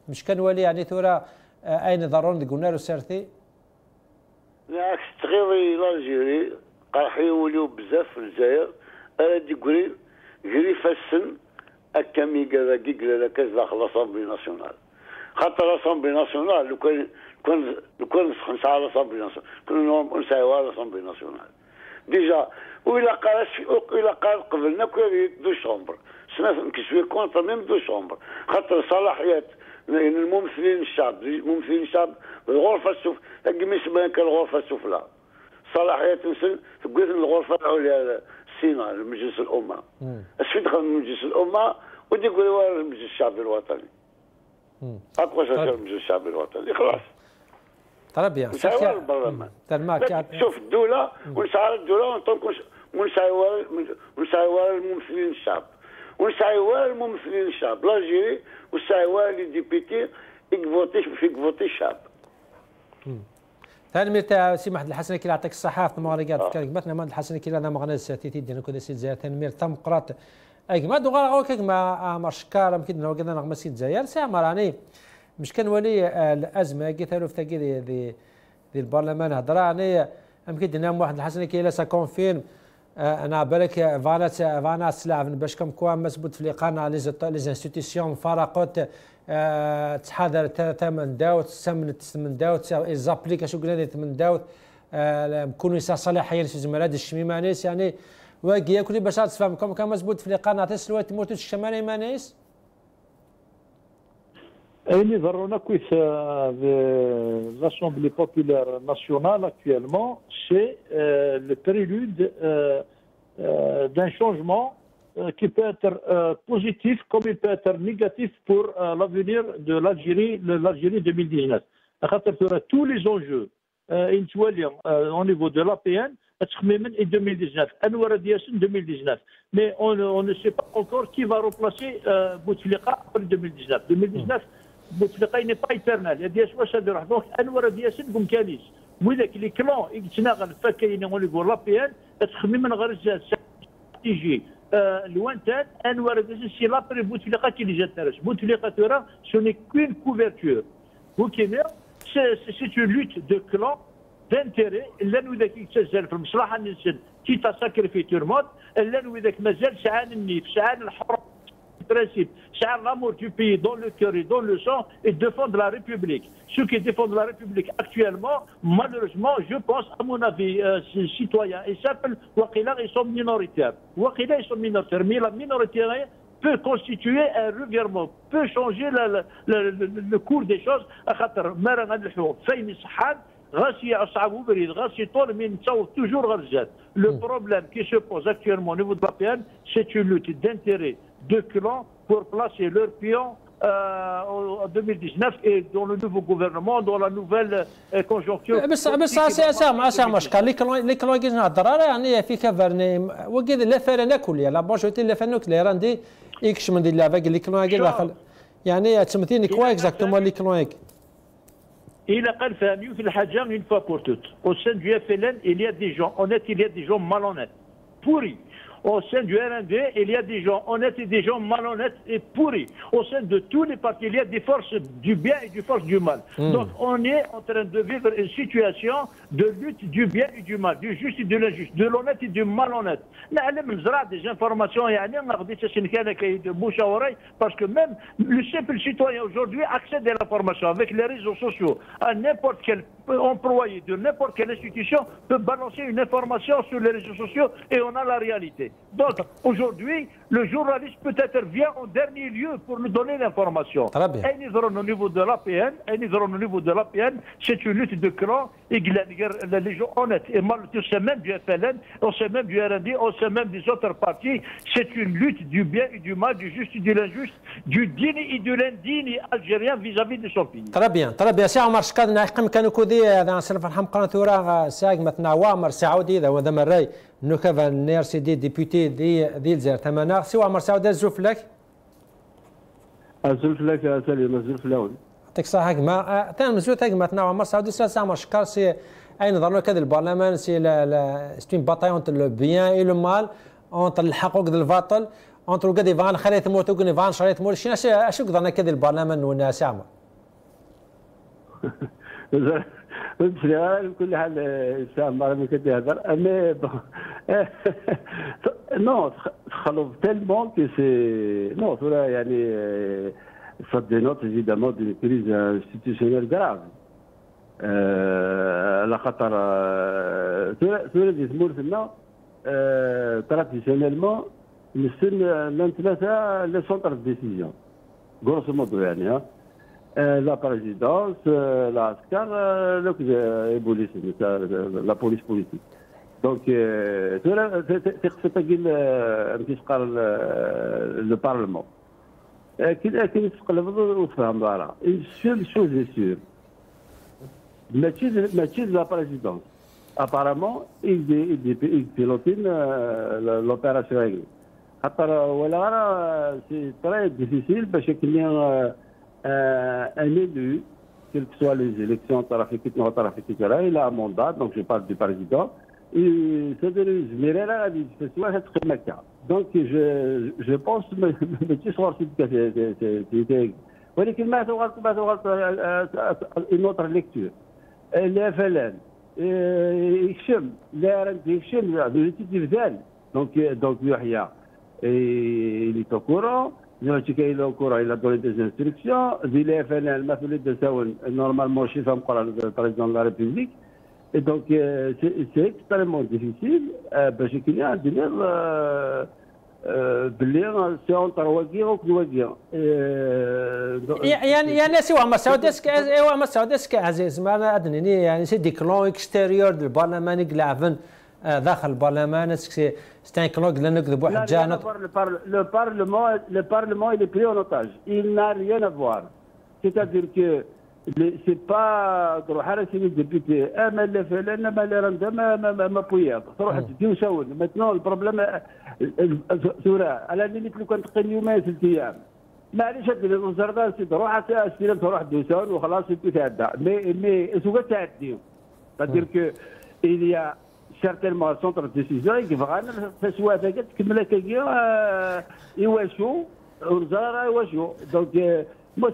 مش كان ولي يعني ثورة اين ضرون قلنا له سارتي بالعكس تغيري لالجيري راح يوليو بزاف في الجزائر هادي قريب جري فالسن هكا ميكا كيكلا كاس داخل لاسامبلي ناسيونال خاطر لاسامبلي ناسيونال لو كان نسعى لاسامبلي ناسيونال كنا نسعيوها لاسامبلي ناسيونال ديجا وإلا قال قبلنا كان دو شومبر سنة نكشفوا كونتر ميم دو شومبر خاطر صلاحيات الممثلين الشعب الغرفة السفلى كما يسمى الغرفة السفلى صلاحيات نسن تقول الغرفة العليا السيناء المجلس الأمة اش في دخل مجلس الأمة ودي يقول المجلس الشعبي الوطني اقوى شيء المجلس الشعبي الوطني خلاص طيب يا نسعى البرلمان شوف الدولة ونسعى الدولة ونسعى الممثلين الشعب ونسعى الممثلين الشعب لاجيري ونسعى لي ديبيتي يفوتي الشعب ثاني مير سي محمد الحسن كي يعطيك الصحه في مغرقات كلمتنا محمد الحسن كي هذا مغنى ساتيتي ديالنا كذا سي الجزائر ثاني مير تم قرات اجما دوغا كيك ما مرشكار يمكن وقلنا نغمى سي الجزائر ساعه راني مش كان ولي الازمه كي ثالث تاكي دي البرلمان هضره راني يمكن دنا واحد الحسن كي لا سا كونفيرم انا بالك فانا سلاف باش كم كوا مسبوط في القناه لي انستيتيسيون فرقت تحضر ثمن داوت ثمن داوت زابليك شو قلنا ثمن داوت كونوا صلاحيا في زملاء الشميمانيس يعني واقي ياكل باش تفهم كم مسبوط في القناه تسلوات تموت الشمالي مانيس اللي ضرونا كيف l'Assemblée populaire nationale actuellement c'est le prélude d'un changement qui peut être positif comme il peut être négatif pour l'avenir de l'Algérie 2019. Tous les enjeux au niveau de l'APN et 2019. 2019. Mais on ne sait pas encore qui va remplacer Bouteflika après 2019. 2019, Bouteflika n'est pas éternel. Il y a des choses à dire. Donc, Anwar Diassine comme Kanis. وإذا لي كلون يتناغل فكاين يقول لابيان تخمي من غير استراتيجي lointaine انوار سي لابري بوتفليقه كي اللي جات نرس بوتفليقه ترى سوني كوين كوفرتور وكيما سي اون لوت دو كلون دانتيري لان وذاك يتسجل في المصلحه الانسان كي تساكريفي تورموت لان وذاك مازال شعان النيف شعان الحرب principe, c'est l'amour du pays dans le cœur et dans le sang et défendre la République. Ceux qui défendent la République actuellement, malheureusement, je pense, à mon avis, citoyens et simples, ils sont minoritaires. Ils sont minoritaires, mais la minorité peut constituer un revirement, peut changer le cours des choses. Le problème qui se pose actuellement au niveau de l'APN, c'est une lutte d'intérêt de clans pour placer leurs pions en 2019 et dans le nouveau gouvernement, dans la nouvelle conjoncture. بس مشكل اللي كانوا يجينا الضرر يعني في كفرني وكذا لا فرنا كليا لا بونجوتي لا فرنا كليا راندي يكش من دي لا باقي اللي كانوا يجي يعني تمثيلني كوا اكزاكتومون اللي كانوا يجي Il a qu'à faire mieux que le Hadjan une fois pour toutes. Au sein du FLN, il y a des gens honnêtes, il y a des gens malhonnêtes, pourris. Au sein du RND, il y a des gens honnêtes et des gens malhonnêtes et pourris. Au sein de tous les partis, il y a des forces du bien et des forces du mal. Donc on est en train de vivre une situation de lutte du bien et du mal, du juste et de l'injuste, de l'honnête et du malhonnête. Des informations, parce que même le simple citoyen aujourd'hui accède à l'information avec les réseaux sociaux. À n'importe quel employé de n'importe quelle institution peut balancer une information sur les réseaux sociaux et on a la réalité. Donc aujourd'hui, le journaliste peut-être vient en dernier lieu pour nous donner l'information. Au niveau de l'APN, c'est une lutte de clans et les gens honnêtes. Et mal, on sait même du FLN, on sait même du RND, on sait même des autres partis. C'est une lutte du bien et du mal, du juste et de l'injuste, du digne et de l'indigne algérien vis-à-vis de son pays. Très bien. سي عمر شكاد نحكم كانوا كودي هذا سلف الحم قناه ثورة ساق مثنا وامر سعودي هذا وذا مري نوكافا نير سي دي ديبوتي دي الجزائر ثمانه سي عمر سعودي الزوف لك الزوف لك سليم الزوف لون يعطيك الصحه كما ثاني مزوت مثنا عمر سعودي سي عمر شكار سي اين نظرنا كذا البرلمان سي ستين باتايون لو بيان اي لو مال اونتر الحقوق ديال الباطل اونتر كذا فان خريت موت وكني فان شريت موت شنو قدرنا كذا البرلمان والناس عمر في كل حال انسان ما كدي هذا مي نو خلو تellement que c'est non cela يعني ça dénote évidemment d'une crise institutionnelle grave على خاطر سورة يسمور فينا traditionnellement نستن من ثلاثة لي سونتر ديسيزيون grosso modo يعني ها la présidence, l'ASCAR, la police politique. Donc, c'est le Parlement. Une seule chose est sûre. Métier de la présidence. Apparemment, il pilotine l'opération réglée. C'est très difficile parce qu'il y a un élu quelles que soient les élections, il a un mandat, donc je parle du président. Et c'est-à-dire, donc je pense que ولكن ما تغلط une autre lecture. Les FLN يكشم لا راه يكشم donc Yahya il est au courant. Il a donné des instructions. Les FLN normalement chef le président de la République. Et donc c'est extrêmement difficile باش يكون دير باللي سي اونتر وكيغ وكنوكيغ يعني سي ما سعودسك ايوا ما سعودسك عزيز ما ادني يعني سي دي كلون اكستيريور دو البرلمان يقلعفن داخل البرلمان سي ان كلون اللي نكذب واحد جانب le parlement il est pris en otage. Il n'a rien à voir. C'est-à-dire que c'est pas تروح على سيدي الديبيتي اما اللي فعلا ما اللي راه ما بويا تروح تدي وساون ماتنون البروبليم سورة على اللي لو كان تقل يومين 3 ايام معليش هاد الوزاره سيدي روح تروح دوسون وخلاص تعدى مي سوغا تعدي c'est-à-dire que il y a certainement un centre de décision qui va تسوى فقط تكمل كيا يواشو الوزاره يواشو donc moi,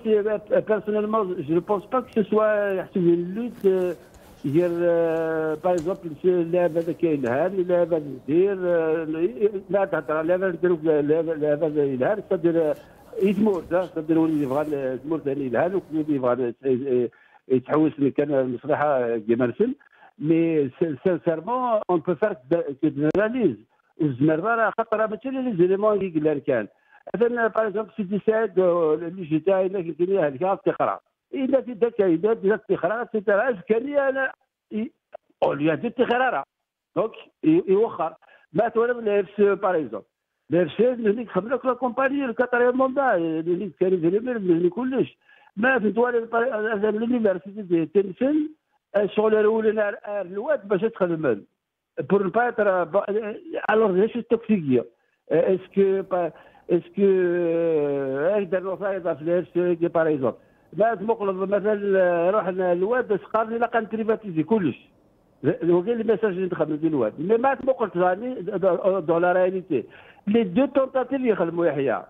personnellement, je ne pense pas que ce soit une lutte. Par exemple, اللعبه هذا كاين اللعبه ندير لا تهضر اللعبه نديرو اللعبه الهان تدير يتمور تدير وليد يبغى تمور ثاني الهان ووليد يبغى يتحوس كان المصلحه كيما رسم مي سانسيرمون اون بو فار كو اناليز والزمر راه خاطر ماشي لي زيليمون اللي قال كان مثلا باغ اكزومبل سيدي سعد اللي جيتها الا قلت لي هذيك تقرا الا ديك تقرا سيتي كان انا اوليا ديك تقرا دونك يوخر ما تولى الاف سي باغ اكزومبل الاف سي اللي خدم لك لا كومباني الكاتريام موندا اللي كان يدير كلش ما تولى لونيفرسيتي تنسل الشغل الاولى الواد باش تخدم بور با الوغ ايش التوكسيكيه اسكو اقدر نصايد في الهرس باغ اكزومبل ما مقلب مثلا رحنا الواد سقار لي لقى نتريفاتيزي كلش هو غير الميساج اللي دخل في الواد مي ما مقلت ثاني دو لا رياليتي لي دو تونتاتيف يخدموا يحيى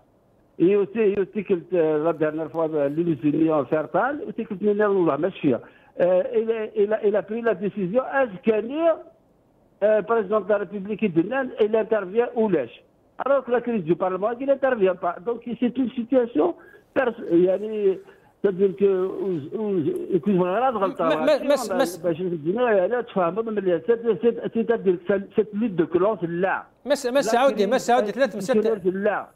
يوتيكلت لا ديرنيير فوا ليزونيون فيرتال وتيكلت لنا والله ماشي الى بري لا ديسيزيون اش كان président de la République il intervient ou lèche. Alors que la crise du Parlement, il n'intervient pas. Donc c'est une situation, c'est-à-dire que cette lutte de clans là.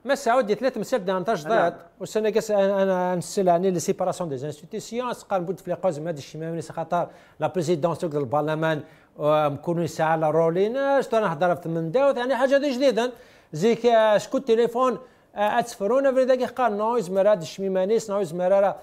مسعودي 3 مسد تجديد والسنه انا نسال عن لي سيباراسيون دي انستيتيسيون قال بود في لقوز هذا الشمامي خاطر لا بريزيدونس ديال البرلمان مكونوا ساعه لا رولين شتو نهضر في من داوت يعني حاجه جديده زيك شكون التليفون اتسفرونا في ذاك قال نويز مراد الشميمانيس نويز مراره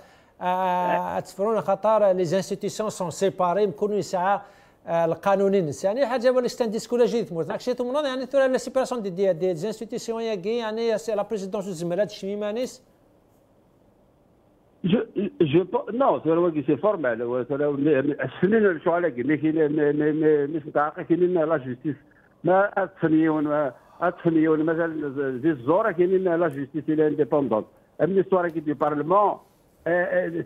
اتسفرونا خاطر لي انستيتيسيون سون سيباري مكونوا ساعه القانونين يعني حاجه ولا ستانديسكو لا جديد مورد شي تمنظ يعني ترى لا سيباراسيون دي انستيتيسيون يعني سي لا بريزيدونس زمرات الشميمانيس non, c'est formel. السنين شو عليك مش متعاقد كاينين لا جوستيس ما اتفنيون مثلا زي الزوره كاينين لا جوستيس اللي انديبوندون امني الصوره كي دي بارلمون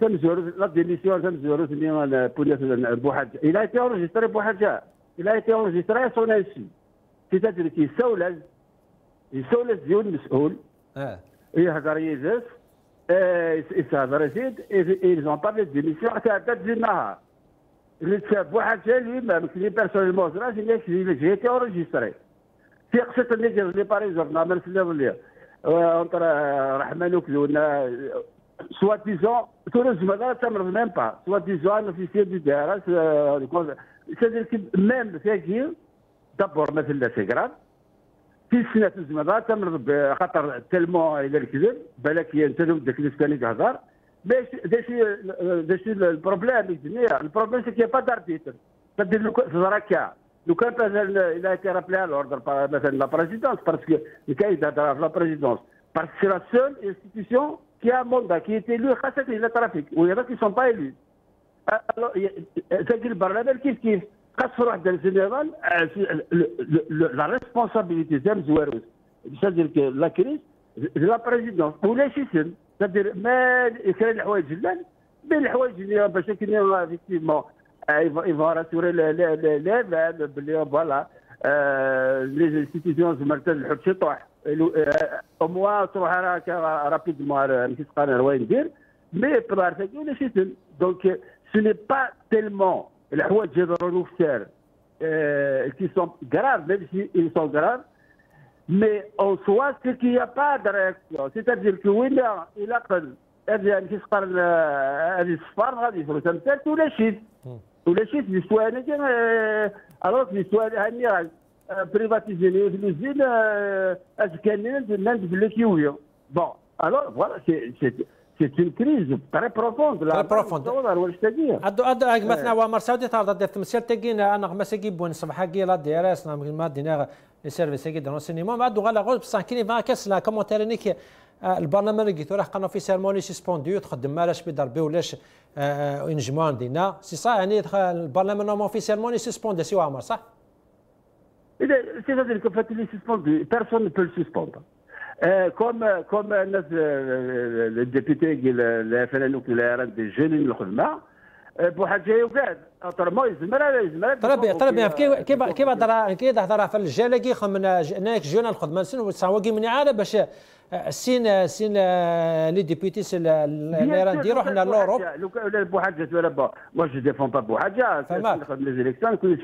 تمزورو لا ديميسيون تمزورو سمينا بوحد il a été enregistré بوحد il a été enregistré à son insu c'est-à-dire qu'il يسولز ديال المسؤول يهضر يجلس يستهضر يزيد ils ont parlé de démission حتى تجي النهار اللي تساب واحد جا لي ما كلي بيرسونيلمون زراج اللي جي تي اورجيستري في قصه اللي باغ اكزومبل نعمل في انتر رحمن وكلونا سوا ديزون تونس ما تمر ميم با سوا ديزون اوفيسيال دي دارس c'est-à-dire que même فيكي دبر مثلا سيغران في سنه الزمادات تمرض خاطر تلمو الى الكذب بالك ينتلم داك اللي كان يهضر باش داشي البروبليم سي كي با دارتيتر تدير له زراكا لو كان مثلا الى كي رابلي على الاوردر مثلا لا بريزيدونس باسكو كاين يهضر في لا بريزيدونس باسكو سي لا سول انستيتيسيون كي ا موندا كي ايتي لو خاصك الى ترافيك وهذا كي سون با ايلو تلك البرلمان كيف خاص واحد الجنرال لا ريسبونسابيلتي تاع زواروس c'est-à-dire لا كريس لا بريزيدونس ولا شي سن c'est-à-dire ما كاين الحوايج لا بين الحوايج اللي باش كاين افيكتيفمون يفوا راسوري لا باللي فوالا لي انستيتيسيون مركز الحب شي طوح او موا تروح هكا رابيدمون ماشي تقارن وين ندير مي بلار تاعي ولا شي سن دونك سو ني با تيلمون الحوايج يضروا كثار qui sont graves, même s'ils sont graves, mais en soi, c'est qu'il n'y a pas de réaction. C'est-à-dire que oui, il a قل هذه كيسقر هذه الصفار غادي يصيروا تمثال ولا شيء في السوانه كان الوغ في السوانه هاني بريفاتيزيني فلوسين اش كان الناس بلي كيويا بون الوغ فوالا C'est une crise très profonde. Très profonde. أدو مثلا ومر سعودي تعرض التمثيل تجينا أنا مسجي بون صباح جيلا ديرس نعم ما دينا السيرفيس جي دون السينما ما أدو غلا غوز بصح كيني ما كاس لا كومونتيرنيك البرنامج اللي قلت له قناه في سيرموني سسبوندو تخدم مالاش بيضربي ولاش انجمان دينا سي صح يعني البرنامج نورمال في سيرموني سسبوند سي عمر صح؟ إذا c'est-à-dire que fait les suspendre personne ne peut le suspendre. Comme le député qui le FNL nucléaire des jeunes الخدمة بوحاجة يوقعد أطرمو يزمر طربي كيف هضر في الجالكي خمنا ناك جون الخدمة سن وتساوي من عارف باش سين لي ديبيتي اللي نديرو حنا لوروب لو كان بوحاجة ولا با موا جو ديفون با بوحاجة نخدم لي زيليكسيون كل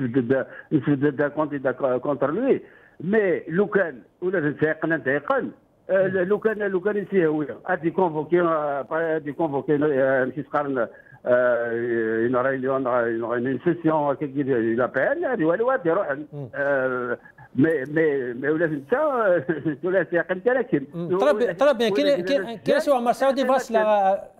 نسفد كونتيدا كونتر لوي مي لو كان ولا تيقن لو كان يسيه هو غادي كونفوكي ماشي تقارن une réunion, une session qui l'appelle, il dit روح mais ولا انت ولا تيقن لكن طرب كاين سوا عمر سعودي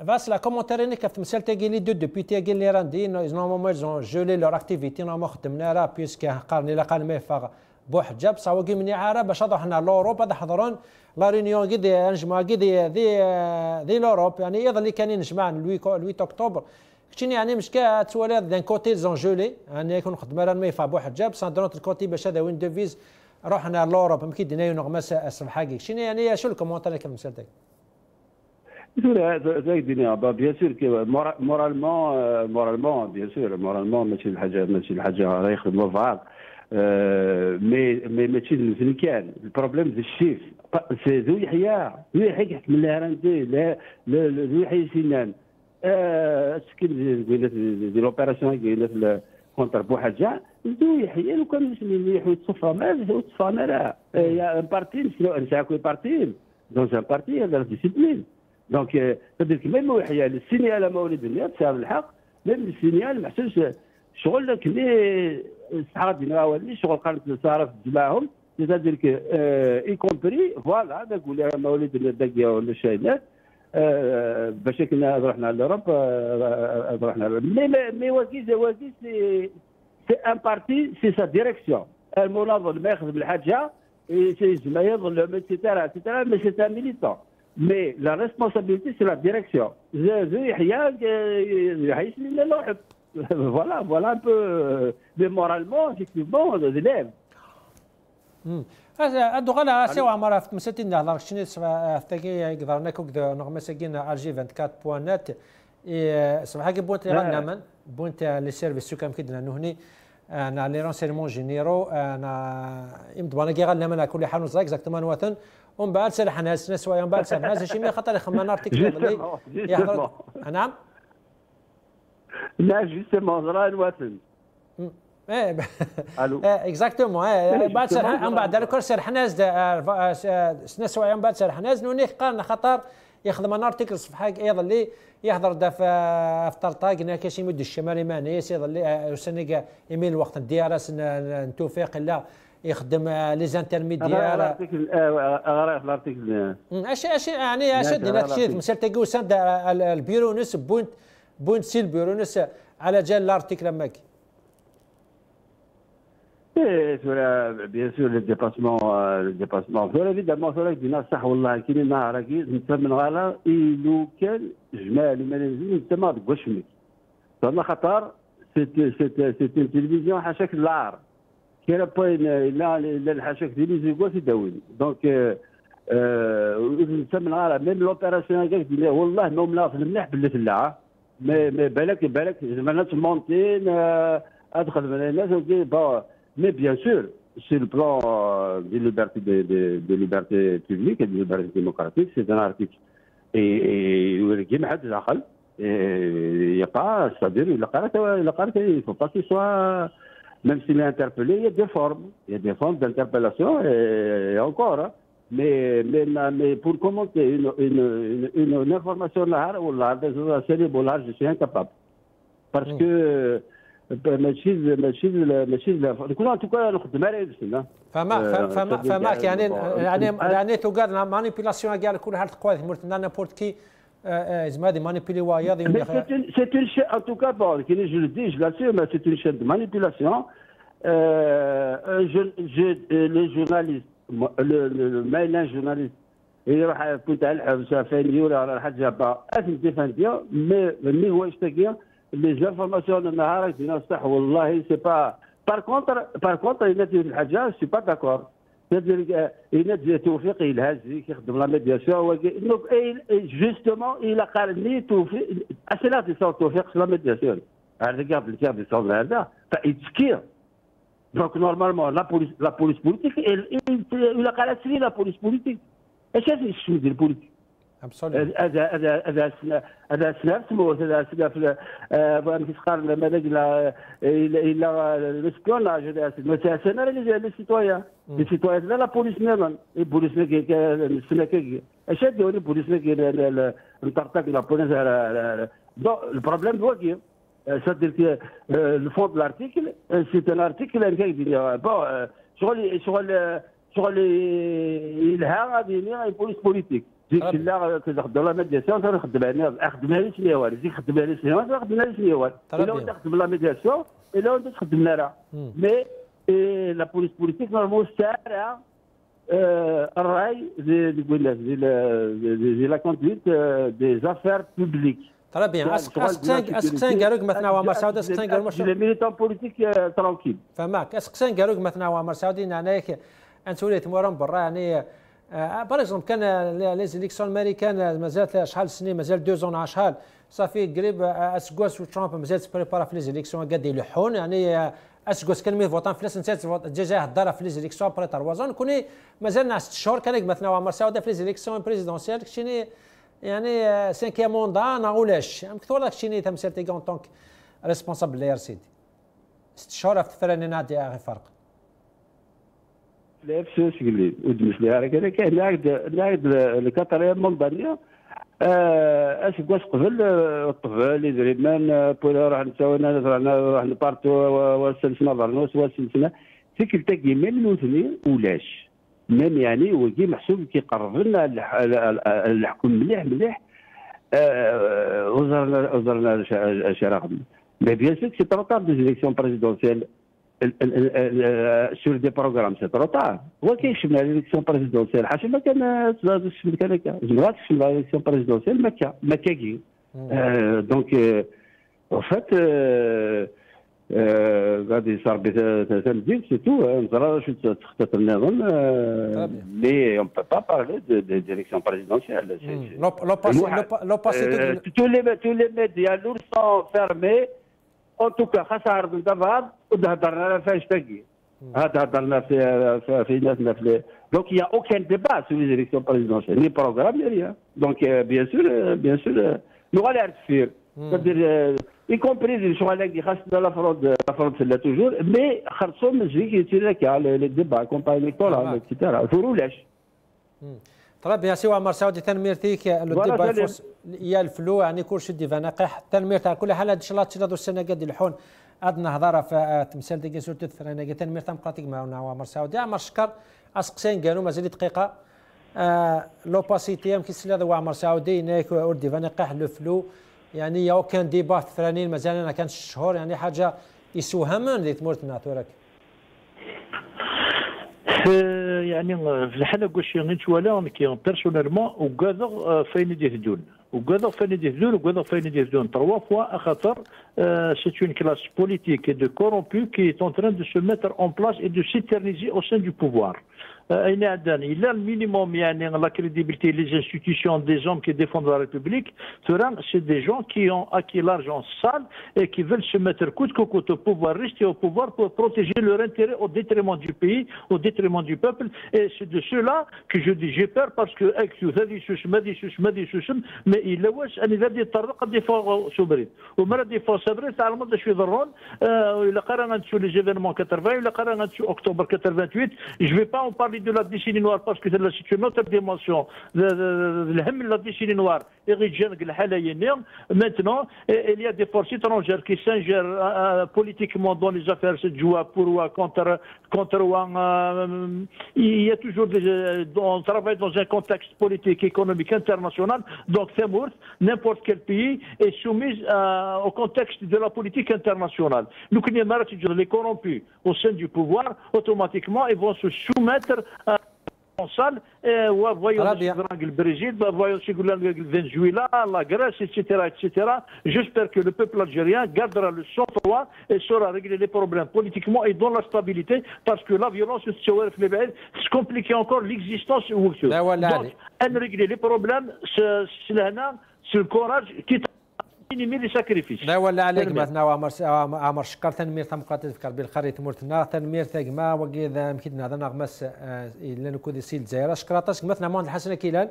فاس لا كومونتيريني كيف تمثل تاعي لي دو ديبيتي كاين اللي راندي نورمالمون زون جولي لور اكتيفيتي نورمالمون خدمنا راه بيسك قارني لا قال ما يفاق بوحجاب صاوي من عاره باش حنا لوروب هذا حضرون لا ريونيون كي نجمع كي دي لوروب يعني ايضا اللي كان نجمع 8 اكتوبر كتشيني يعني مش كتولي دان كوتي زون جولي يعني يكون خدمه راه ما يفا بوحجاب سان دونت الكوتي باش هذا وين ديفيز رحنا لوروب يمكن دينا نغمس الصباحاكي كتشيني يعني شو الكومونتير كان مسالتك بيان سور مورالمون بيان سور مورالمون ماشي الحاجه راه يخدموا فاق مي ماشي اللي كان البروبليم ديال الشيف سي ذو يحيى يحكم لها راندي لا ذو يحيى سنان سكين ديال لوبيراسيون قلنا كونتر بوحاجه ذو يحيى لو كان يحيى تصفى ما تصفى لا يا بارتي نساكو بارتي دون ان بارتي هذا ديسيبلين دونك تدير ميم يحيى السينيال مولد الناس بسبب الحق ميم السينيال ما حسنش شغل كلي الصحاب ديالنا ولي شغل قالت صارف جمعهم c'est-à-dire que y compris voilà هذا نقول لها مولد الدقيه ولا الشاينات باش كنا رحنا لأوروب رحنا مي واكيز سي ان بارتي سي سا ديريكسيون المناضل ما يخدم الحاجه يجمع يظلم اكسترا مي سي ان ميليتون مي لا ريسبونسابيلتي سي لا ديريكسيون يحيى لنا الواحد voilà un peu mais moralement effectivement les élèves هذا الدغلا سوا عمر في مساتين نهضر شنو فتاكي يقدر ناكل نغمه ساكين ارجي 24.net صباح كي بونت غنامن بونت لي سيرفيس سو كام كدنا هني انا لي رونسيرمون جينيرو انا يمد بانا كي غنامن كل حال نص اكزاكتومون وطن ومن بعد سرح ناس سوايا من بعد سرح ناس شي مي خاطر خمنا ارتيكل يحضر نعم لا جوستومون راه الوطن ايه اكزاكتومون بعد سرح من بعد الكل سرح ناس سنه سوايا من بعد سرح ناس نوني قارنا خطر يخدم انا ارتيكل صفحه ايضا اللي يحضر دا في طرطاق كاش يمد الشمالي مانيس ايضا اللي سنه يميل الوقت ديال توفيق لا يخدم لي زانترميديار غير في الارتيكل اش يعني اشد هذا الشيء مثل تلقاو سند البيرونس بوينت سي البيرونس على جال الارتيكل ماكي بيان سور لي ديباسمون فور ايفيدامون فور دينا صح والله كاين نهار كي نتا من غالا لو كان جمال ما نزيد نتا ما تقواش منك صرنا خطر سيت اون تلفزيون حاشاك العار كاين بوين لا الحاشاك تلفزيون في داوين دونك نسمى العار ميم لوبيراسيون كاع والله ما ملا في المليح باللي في اللعه ما بالك زعما الناس مونتين ادخل من الناس بون مي بيان سور sur le plan des libertés publiques et des libertés démocratiques, c'est un article. Et c'est-à-dire, il ne faut pas qu'il soit, même s'il est interpellé, il y a des formes d'interpellation et encore. Hein. Mais pour commenter une information là, je suis incapable. Parce que ماشي كنا ان توكا نخدم على نفسنا فماك يعني توقع مانيبيلاسيون كاع كل حال تقوى مرتنا نابورت كي زعما هذه مانيبيلي وايا سي اون شي ان توكا بون كي جو لو دي جو لاسير سي اون شين دو مانيبيلاسيون لي جورناليست المايلان جورناليست يروح كنت على الحبس فين يورا على الحاج جابا اسم ديفانديو مي هو يشتكي les informations de Nahara qui n'ont pas, Wallahi, c'est pas. Par contre, il y a une haja, je suis pas d'accord. C'est-à-dire qu'il y a des توفيق الهازي كيخدم لا ميدياسيون justement il a قالني توفيق اسئله تصور توفيق في لا ميدياسيون هذا كاع بالكاد يصور هذا فيتسكير دونك نورمالمون لا بوليس بوليتيك il a قالت لي لا بوليس بوليتيك اش هذا الشيء ديال البوليتيك هذا سلاف سموت هذا سلاف كيتقارن ماذا إلا الاسبيوناج هذا مثلا لي سيتويان لا لا بوليس نيمان البوليس كي اش هادي البوليس كي نطرطق لا بوليس البروبليم هو كي c'est-à-dire le fond de l'article c'est un article qui dit bon شغل الها غادي بوليس بوليتيك ديك لا كنخدم لا ميدياسيون تنخدمها انا خدمها لي سنيوال ديك خدمها لي سنيوال تخدمها لي سنيوال الا وانت تخدم لا ميدياسيون الا وانت تخدم لها مي لا بوليس بوليتيك نورمال سارع الراي دي لا كوندويت دي زافير بوبليك ترى بيان اسكسان قالوك مثلا عمر سعودي اسكسان قالوا لي ميليتون بوليتيك ترونكيل فماك اسكسان قالوك مثلا عمر سعودي يعني انت وليت مورم برا يعني باغ اكزومبل كان لي زيليكسيون امريكان مازال شحال سنين مازال 2 ans شحال صافي قريب اسكواس وترامب مازال تبريبارا في لي زيليكسيون قاعد يلحون يعني اسكواس كان مي فوطان في لاسنسات الجزائر هضر في لي زيليكسيون بري 3 ans كوني مازال 6 شهور كان مثلا عمر سعودي في لي زيليكسيون بريزيدونسيال كشيني يعني 5 موندان ولاش مكتور داك الشيء تمثيل تي اون طونك ريسبونسابل لي ار سي دي 6 شهور في الفرن نادي غير فرق لا في شكلي ودمش لها راه كاين لاعب الكاتاليان مونبانيا اسكواس قبل الطفل دريمان بولا راح نساوينا راح نبارتو وسلسنا برنوس وسلسنا سكل تاكي من مثني ولاش ميم يعني هو كي محسوب كيقرب لنا الحكم مليح وزرنا شراغم مي بيان سور سي تروطار دي زيليكسيون بريزيدونسيال sur des programmes c'est trop tard هو كيشمل l'élection présidentielle حاشا ما كان تشمل هكا زعما تشمل l'élection présidentielle ما كاكي دونك en fait غادي صار بتنزيل سي تو نزرا شو تخطط النظام مي اون با بارلي دو ديريكسيون بريزيدونسيال tous les médias nous sont fermés en tout cas خاص عرض الدفع وهضرنا فاش تاكي هذا هضرنا في ناسنا في دونك يا اوكان ديبا سو لي زيليكسيون بريزيدونسيال ني بروغرام ني ريان دونك بيان سور نو غالي تفير c'est-à-dire y compris شغل اللي خاصنا لا فرود لا توجور مي خرجوا من جهه كيتير كاع لي ديبا كومباني الكترال اكسيتيرا فرولاش طيب يا سي عمر سعودي تنميرتيك الديبا يفوس يا الفلو يعني كلشي ديفا نقيح تنميرت على كل حال ان شاء الله تشرد السنه قد يلحون ادنا هضره في تمثال ديك سورتو ثرينا تنمير تنقاتيك معنا عمر سعودي عمر شكر اسقسين قالوا مازال دقيقه لوباسيتي يمكن سي هذا عمر سعودي ناك ديفا نقيح لو فلو يعني يا كان ديبا ثرانين مازال انا كان شهور يعني حاجه يسوهمن اللي تمرتنا تورك يعني في الحاله كلشي غير ولا كي بيرسونيلمون وكذا فين يدي تدون وكذا فين يدهدون وكذا فين يدهدون 3 fois خاطر c'est une classe politique et de corrompue qui est en train de se mettre en place et de s'éterniser au sein du pouvoir. Il a le minimum, la crédibilité, les institutions des hommes qui défendent la République, c'est des gens qui ont acquis l'argent sale et qui veulent se mettre coûte que coûte au pouvoir, rester au pouvoir pour protéger leur intérêt au détriment du pays, au détriment du peuple. Et c'est de ceux-là que je dis j'ai peur parce que mais il est أن يتطرق دفاع سوبريد ومرة دفاع سوبريد تعلم هذا شو يضرون إلا قررنا نشوف les événements 80 إلا قررنا نشوف أكتوبر 88 je vais pas en parler de la décennie noire parce que c'est une autre dimension الهم de la décennie noire maintenant il y a des forces étrangères qui s'ingèrent politiquement dans les affaires de joie pour ou contre il y a toujours on travaille dans un contexte politique économique international donc n'importe quel pays est soumis au contexte de la politique internationale. Nous connaissons les corrompus au sein du pouvoir, automatiquement ils vont se soumettre à voyons le Brésil, voyons le Venezuela, la Grèce, etc. J'espère que le peuple algérien gardera le sang-froid et saura régler les problèmes politiquement et dans la stabilité parce que la violence se complique encore l'existence. Donc, régler les problèmes, c'est le courage qui minimiser les sacrifices. لا ولا عليك مثلا عمر شكر تنمير تم قاتل فكر بالخري تمرتنا تنمير ثقما وكذا يمكن هذا نغمس إلا نكون سيل زايرة شكراتاس مثلا مون الحسنة كيلان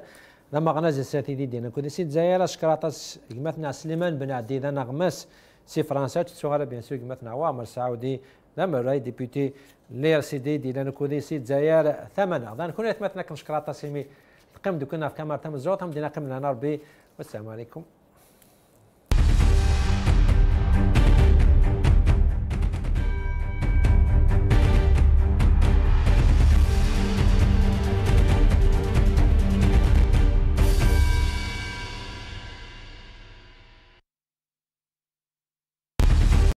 لما غنازل ساتي دينا نكون سيل زايرة شكراتاس مثلا سليمان بن عدي ذا نغمس سي فرنسا تصغر بيان سور مثلا عوامر سعودي لما راي ديبيوتي لير سي دي دينا نكون سيل زاير ثمنة ذا نكون مثلا كم شكراتاس يمي تقيم دوكنا في كاميرا تم الزوط هم دينا قمنا نربي والسلام عليكم.